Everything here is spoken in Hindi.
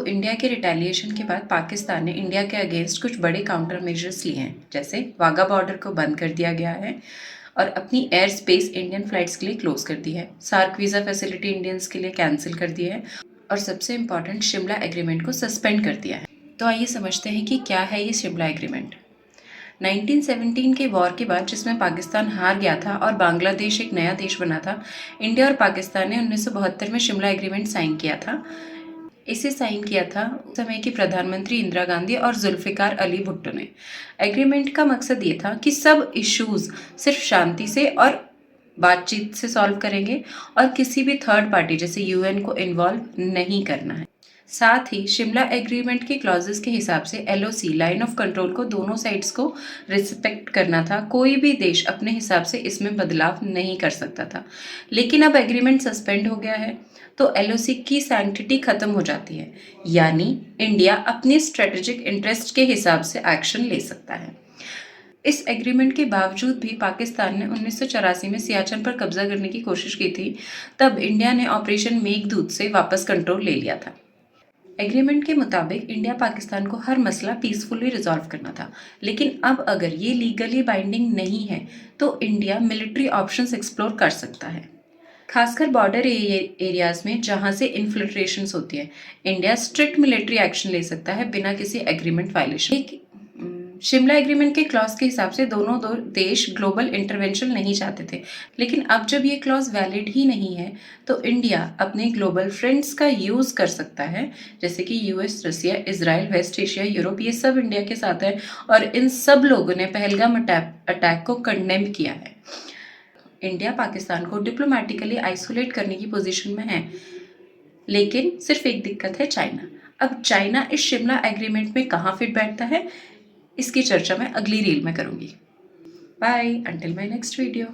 इंडिया के रिटेलिएशन के बाद पाकिस्तान ने इंडिया के अगेंस्ट कुछ बड़े काउंटर मेजर्स लिए हैं, जैसे वाघा बॉर्डर को बंद कर दिया गया है और अपनी एयर स्पेस इंडियन फ्लाइट्स के लिए क्लोज कर दी है। सार्क वीज़ा फैसिलिटी इंडियंस के लिए कैंसिल कर दी है और सबसे इम्पॉर्टेंट शिमला एग्रीमेंट को सस्पेंड कर दिया है। तो आइए समझते हैं कि क्या है ये शिमला एग्रीमेंट। 1917 के वॉर के बाद, जिसमें पाकिस्तान हार गया था और बांग्लादेश एक नया देश बना था, इंडिया और पाकिस्तान ने 1972 में शिमला एग्रीमेंट साइन किया था। इसे साइन किया था उस समय की प्रधानमंत्री इंदिरा गांधी और जुल्फिकार अली भुट्टो ने। एग्रीमेंट का मकसद ये था कि सब इश्यूज सिर्फ शांति से और बातचीत से सॉल्व करेंगे और किसी भी थर्ड पार्टी जैसे यूएन को इन्वॉल्व नहीं करना है। साथ ही शिमला एग्रीमेंट के क्लॉजेस के हिसाब से एलओसी लाइन ऑफ कंट्रोल को दोनों साइड्स को रिस्पेक्ट करना था। कोई भी देश अपने हिसाब से इसमें बदलाव नहीं कर सकता था। लेकिन अब एग्रीमेंट सस्पेंड हो गया है तो एलओसी की सैंक्टिटी खत्म हो जाती है, यानी इंडिया अपनी स्ट्रेटेजिक इंटरेस्ट के हिसाब से एक्शन ले सकता है। इस एग्रीमेंट के बावजूद भी पाकिस्तान ने 1984 में सियाचिन पर कब्जा करने की कोशिश की थी। तब इंडिया ने ऑपरेशन मेघदूत से वापस कंट्रोल ले लिया था। एग्रीमेंट के मुताबिक इंडिया पाकिस्तान को हर मसला पीसफुली रिजॉल्व करना था, लेकिन अब अगर ये लीगली बाइंडिंग नहीं है तो इंडिया मिलिट्री ऑप्शंस एक्सप्लोर कर सकता है, खासकर बॉर्डर एरियाज में जहां से इन्फिल्ट्रेशंस होती है। इंडिया स्ट्रिक्ट मिलिट्री एक्शन ले सकता है बिना किसी एग्रीमेंट वायलेशन। शिमला एग्रीमेंट के क्लॉज के हिसाब से दोनों दो देश ग्लोबल इंटरवेंशन नहीं चाहते थे, लेकिन अब जब ये क्लॉज वैलिड ही नहीं है तो इंडिया अपने ग्लोबल फ्रेंड्स का यूज कर सकता है, जैसे कि यूएस, रसिया, इजराइल, वेस्ट एशिया, यूरोप, ये सब इंडिया के साथ है और इन सब लोगों ने पहलगाम अटैक को कंडेम किया है। इंडिया पाकिस्तान को डिप्लोमेटिकली आइसोलेट करने की पोजीशन में है, लेकिन सिर्फ एक दिक्कत है, चाइना। अब चाइना इस शिमला एग्रीमेंट में कहाँ फिट बैठता है, इसकी चर्चा मैं अगली रील में करूंगी। Bye, until my next video.